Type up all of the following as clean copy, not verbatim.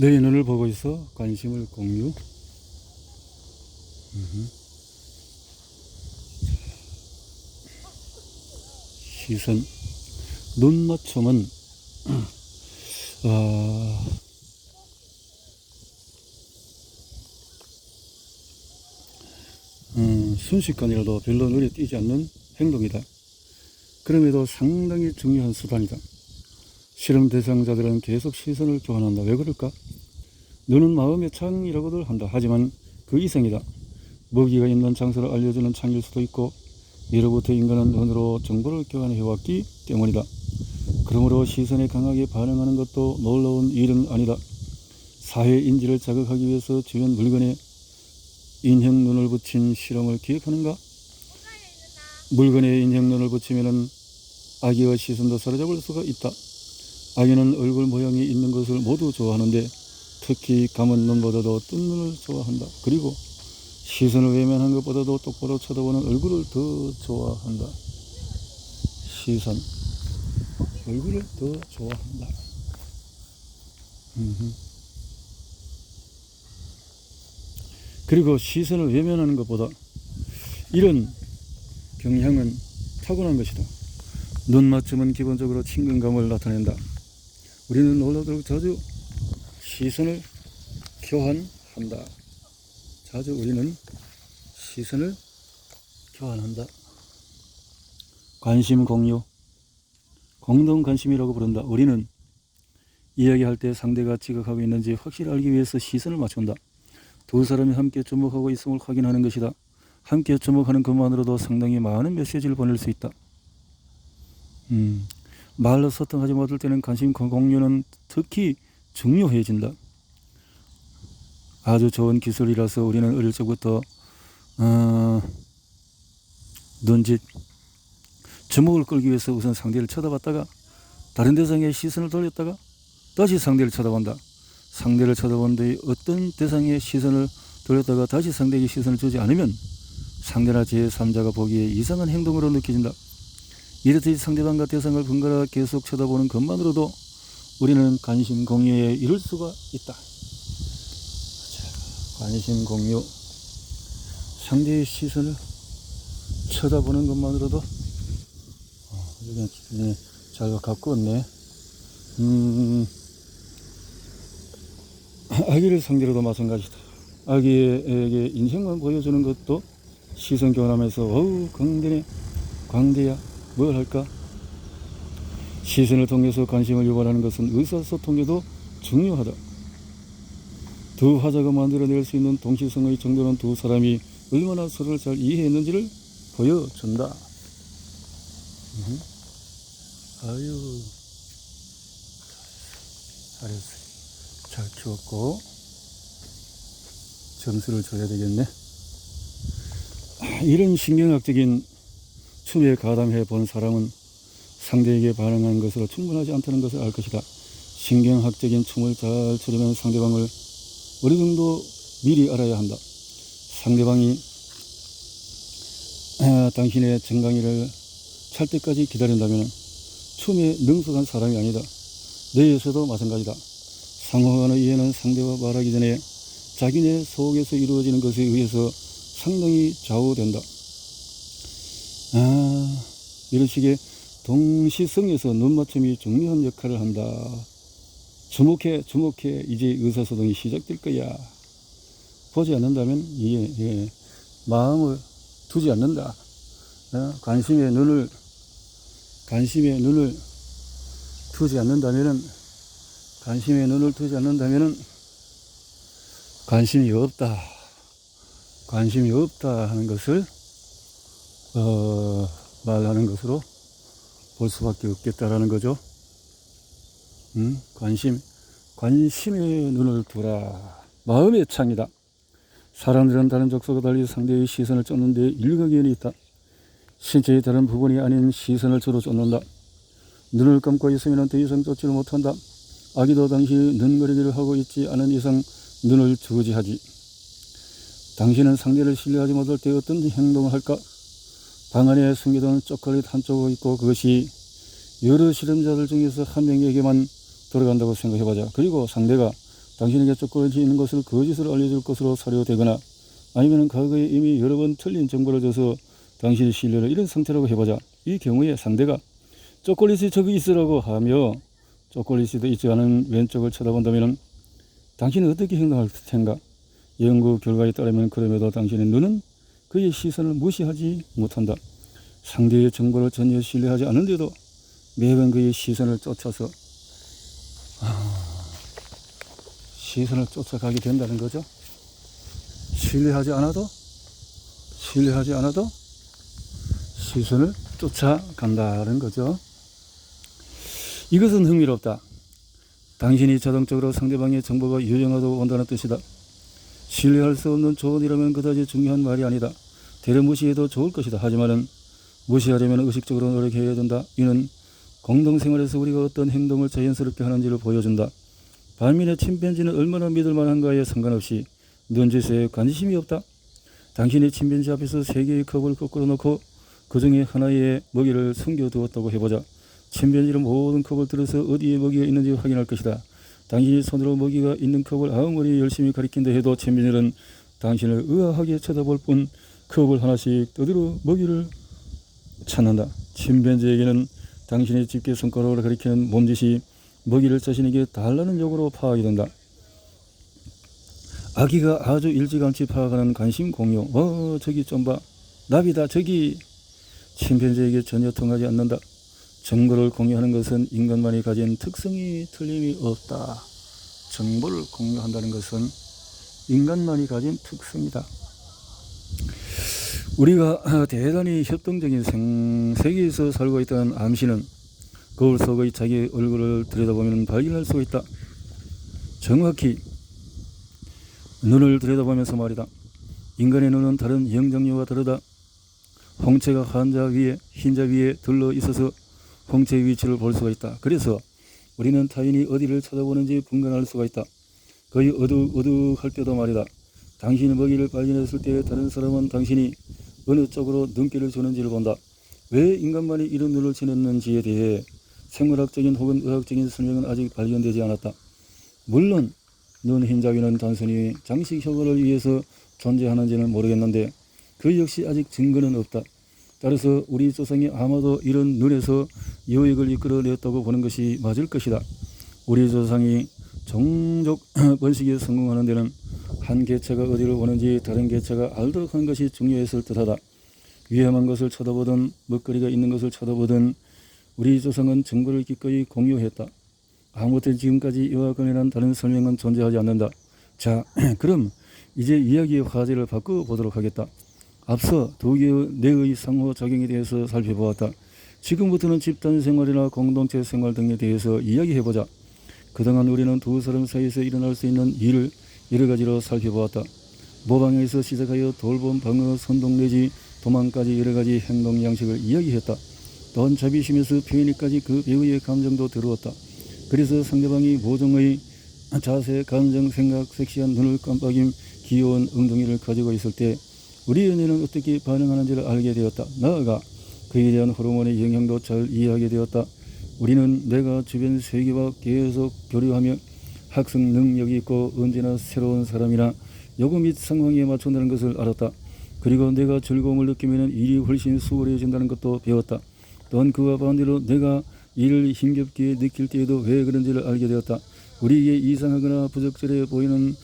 내 눈을 보고 있어 관심을 공유. 시선, 눈 맞춤은 순식간이라도 별로 눈에 띄지 않는 행동이다. 그럼에도 상당히 중요한 수단이다. 실험 대상자들은 계속 시선을 교환한다. 왜 그럴까? 눈은 마음의 창이라고들 한다. 하지만 그 이상이다. 먹이가 있는 장소를 알려주는 창일 수도 있고, 예로부터 인간은 눈으로 정보를 교환해왔기 때문이다. 그러므로 시선에 강하게 반응하는 것도 놀라운 일은 아니다. 사회 인지를 자극하기 위해서 주변 물건에 인형 눈을 붙인 실험을 기획하는가? 물건에 인형 눈을 붙이면 아기의 시선도 사로잡을 수가 있다. 아기는 얼굴 모양이 있는 것을 모두 좋아하는데 특히 감은 눈보다도 뜬 눈을 좋아한다. 그리고 시선을 외면한 것보다도 똑바로 쳐다보는 얼굴을 더 좋아한다. 시선, 얼굴을 더 좋아한다. 그리고 시선을 외면하는 것보다 이런 경향은 타고난 것이다. 눈 맞춤은 기본적으로 친근감을 나타낸다. 우리는 놀라도록 자주 시선을 교환한다. 자주 우리는 시선을 교환한다. 관심 공유, 공동 관심이라고 부른다. 우리는 이야기할 때 상대가 지각하고 있는지 확실히 알기 위해서 시선을 맞춘다. 두 사람이 함께 주목하고 있음을 확인하는 것이다. 함께 주목하는 것만으로도 상당히 많은 메시지를 보낼 수 있다. 말로 소통하지 못할 때는 관심 공유는 특히 중요해진다. 아주 좋은 기술이라서 우리는 어릴 적부터 눈짓, 주목을 끌기 위해서 우선 상대를 쳐다봤다가 다른 대상의 시선을 돌렸다가 다시 상대를 쳐다본다. 상대를 쳐다본 뒤 어떤 대상의 시선을 돌렸다가 다시 상대에게 시선을 주지 않으면 상대나 제3자가 보기에 이상한 행동으로 느껴진다. 이렇듯 상대방과 대상을 번갈아 계속 쳐다보는 것만으로도 우리는 관심 공유에 이를 수가 있다. 관심 공유, 상대의 시선을 쳐다보는 것만으로도 여기 잘 갖고 왔네. 아기를 상대로도 마찬가지다. 아기에게 인생만 보여주는 것도 시선 교환하면서 어우 광대야 뭘 할까? 시선을 통해서 관심을 유발하는 것은 의사소통에도 중요하다. 두 화자가 만들어낼 수 있는 동시성의 정도는 두 사람이 얼마나 서로를 잘 이해했는지를 보여준다. 아유, 잘했어요. 잘 키웠고 점수를 줘야 되겠네. 이런 신경학적인 춤에 가담해 본 사람은 상대에게 반응하는 것으로 충분하지 않다는 것을 알 것이다. 신경학적인 춤을 잘 추려면 상대방을 어느 정도 미리 알아야 한다. 상대방이 당신의 정강이를 찰 때까지 기다린다면 춤에 능숙한 사람이 아니다. 뇌에서도 마찬가지다. 상호간의 이해는 상대와 말하기 전에 자기네 속에서 이루어지는 것에 의해서 상당히 좌우된다. 이런 식의 동시성에서 눈맞춤이 중요한 역할을 한다. 주목해 이제 의사소통이 시작될 거야. 보지 않는다면 마음을 두지 않는다. 관심의 눈을 두지 않는다면은 관심이 없다 하는 것을 말하는 것으로 볼 수밖에 없겠다라는 거죠. 관심의 눈을 두라. 마음의 창이다. 사람들은 다른 족속과 달리 상대의 시선을 쫓는 데 일가견이 있다. 신체의 다른 부분이 아닌 시선을 주로 쫓는다. 눈을 감고 있으면 더 이상 쫓지를 못한다. 아기도 당신이 눈거리기를 하고 있지 않은 이상 눈을 저지하지. 당신은 상대를 신뢰하지 못할 때 어떤 행동을 할까? 방 안에 숨겨둔 초콜릿 한 쪽이 있고 그것이 여러 실험자들 중에서 한 명에게만 돌아간다고 생각해보자. 그리고 상대가 당신에게 쪼꼬리지 있는 것을 거짓을 알려줄 것으로 사료되거나 아니면 과거에 이미 여러 번 틀린 정보를 줘서 당신의 신뢰를 잃은 상태라고 해보자. 이 경우에 상대가 초콜릿이 저기 있으라고 하며 초콜릿이 있지 않은 왼쪽을 쳐다본다면 당신은 어떻게 행동할 텐가? 연구 결과에 따르면 그럼에도 당신의 눈은 그의 시선을 무시하지 못한다. 상대의 정보를 전혀 신뢰하지 않는데도 매번 그의 시선을 쫓아서 시선을 쫓아가게 된다는 거죠. 신뢰하지 않아도 시선을 쫓아간다는 거죠. 이것은 흥미롭다. 당신이 자동적으로 상대방의 정보가 유용하다고 본다는 뜻이다. 신뢰할 수 없는 조언이라면 그다지 중요한 말이 아니다. 대려 무시해도 좋을 것이다. 하지만은 무시하려면 의식적으로 노력해야 된다. 이는 공동생활에서 우리가 어떤 행동을 자연스럽게 하는지를 보여준다. 반면에 침팬지는 얼마나 믿을 만한가에 상관없이 눈짓에 관심이 없다. 당신이 침팬지 앞에서 3개의 컵을 거꾸로 놓고 그 중에 하나에 먹이를 숨겨두었다고 해보자. 침팬지는 모든 컵을 들어서 어디에 먹이가 있는지 확인할 것이다. 당신이 손으로 먹이가 있는 컵을 아무리 열심히 가리킨다 해도 침팬지는 당신을 의아하게 쳐다볼 뿐 컵을 하나씩 떠들어 먹이를 찾는다. 침팬지에게는 당신의 집게 손가락으로 가리키는 몸짓이 먹이를 자신에게 달라는 욕으로 파악이 된다. 아기가 아주 일찌감치 파악하는 관심 공유. 저기 좀 봐. 나비다 저기. 침팬지에게 전혀 통하지 않는다. 정보를 공유하는 것은 인간만이 가진 특성이 틀림이 없다. 정보를 공유한다는 것은 인간만이 가진 특성이다. 우리가 대단히 협동적인 세계에서 살고 있다는 암시는 거울 속의 자기 얼굴을 들여다보면 발견할 수가 있다. 정확히 눈을 들여다보면서 말이다. 인간의 눈은 다른 영장류와 다르다. 홍채가 흰자 위에 들러 있어서 홍채의 위치를 볼 수가 있다. 그래서 우리는 타인이 어디를 쳐다보는지 분간할 수가 있다. 거의 어둑어둑할 때도 말이다. 당신이 먹이를 발견했을 때 다른 사람은 당신이 어느 쪽으로 눈길을 주는지를 본다. 왜 인간만이 이런 눈을 지녔는지에 대해 생물학적인 혹은 의학적인 설명은 아직 발견되지 않았다. 물론 눈 흰자위는 단순히 장식 효과를 위해서 존재하는지는 모르겠는데 그 역시 아직 증거는 없다. 따라서 우리 조상이 아마도 이런 눈에서 유익을 이끌어냈다고 보는 것이 맞을 것이다. 우리 조상이 종족 번식에 성공하는 데는 한 개체가 어디를 보는지 다른 개체가 알도록 하는 것이 중요했을 듯하다. 위험한 것을 쳐다보든 먹거리가 있는 것을 쳐다보든 우리 조상은 정보를 기꺼이 공유했다. 아무튼 지금까지 이와 관련한 다른 설명은 존재하지 않는다. 자, 그럼 이제 이야기의 화제를 바꿔보도록 하겠다. 앞서 두 개의 뇌의 상호작용에 대해서 살펴보았다. 지금부터는 집단생활이나 공동체 생활 등에 대해서 이야기해보자. 그동안 우리는 두 사람 사이에서 일어날 수 있는 일을 여러 가지로 살펴보았다. 모방에서 시작하여 돌봄, 방어, 선동 내지 도망까지 여러 가지 행동 양식을 이야기했다. 또한 자비심에서 표현에까지 그 배우의 감정도 들어왔다. 그래서 상대방이 모종의 자세, 감정, 생각, 섹시한 눈을 깜빡임, 귀여운 엉덩이를 가지고 있을 때 우리의 뇌는 어떻게 반응하는지를 알게 되었다. 나아가 그에 대한 호르몬의 영향도 잘 이해하게 되었다. 우리는 내가 주변 세계와 계속 교류하며 학습 능력이 있고 언제나 새로운 사람이나 요구 및 상황에 맞춘다는 것을 알았다. 그리고 내가 즐거움을 느끼면 일이 훨씬 수월해진다는 것도 배웠다. 또한 그와 반대로 내가 일을 힘겹게 느낄 때에도 왜 그런지를 알게 되었다. 우리에게 이상하거나 부적절해 보이는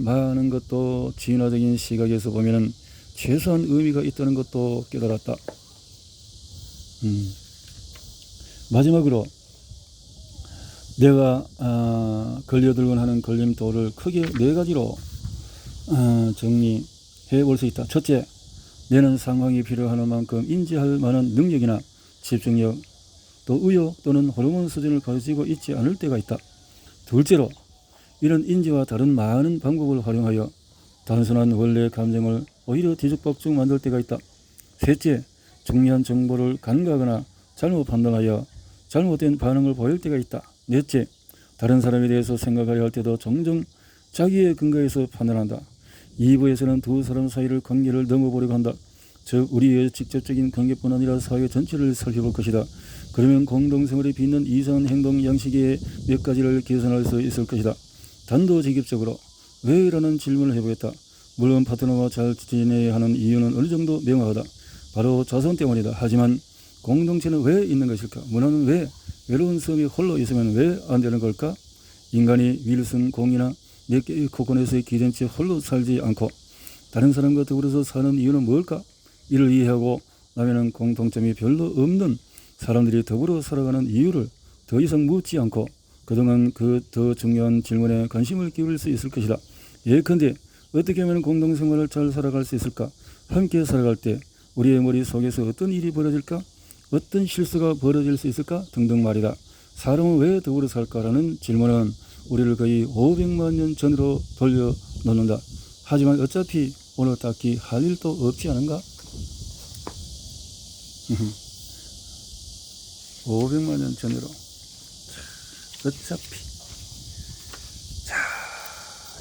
많은 것도 진화적인 시각에서 보면 최소한 의미가 있다는 것도 깨달았다. 마지막으로 내가 걸려들곤 하는 걸림돌을 크게 4가지로 정리해 볼 수 있다. 첫째, 내는 상황이 필요한 만큼 인지할 만한 능력이나 집중력, 또 의욕 또는 호르몬 수준을 가지고 있지 않을 때가 있다. 둘째로, 이런 인지와 다른 많은 방법을 활용하여 단순한 원래 감정을 오히려 뒤죽박죽 만들 때가 있다. 셋째, 중요한 정보를 간과하거나 잘못 판단하여 잘못된 반응을 보일 때가 있다. 넷째, 다른 사람에 대해서 생각하려 할 때도 종종 자기의 근거에서 판단한다. 2부에서는 두 사람 사이를 관계를 넘어보려고 한다. 즉 우리의 직접적인 관계뿐 아니라 사회 전체를 살펴볼 것이다. 그러면 공동생활에 빚는 이상한 행동 양식의 몇 가지를 개선할 수 있을 것이다. 단도직입적으로 왜라는 질문을 해보겠다. 물론 파트너와 잘 지내야 하는 이유는 어느 정도 명확하다. 바로 자손 때문이다. 하지만 공동체는 왜 있는 것일까? 문화는 왜? 외로운 섬이 홀로 있으면 왜 안 되는 걸까? 인간이 윌슨 공이나 몇 개의 코코넛에 기댄 채 홀로 살지 않고 다른 사람과 더불어서 사는 이유는 뭘까? 이를 이해하고 나면은 공통점이 별로 없는 사람들이 더불어 살아가는 이유를 더 이상 묻지 않고 그동안 그 더 중요한 질문에 관심을 기울일 수 있을 것이다. 예컨대 어떻게 하면 공동생활을 잘 살아갈 수 있을까? 함께 살아갈 때 우리의 머릿속에서 어떤 일이 벌어질까? 어떤 실수가 벌어질 수 있을까? 등등 말이다. 사람은 왜 더불어 살까라는 질문은 우리를 거의 500만 년 전으로 돌려놓는다. 하지만 어차피 오늘 딱히 할 일도 없지 않은가? 500만 년 전으로. 어차피. 자,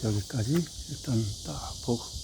여기까지 일단 딱 보고.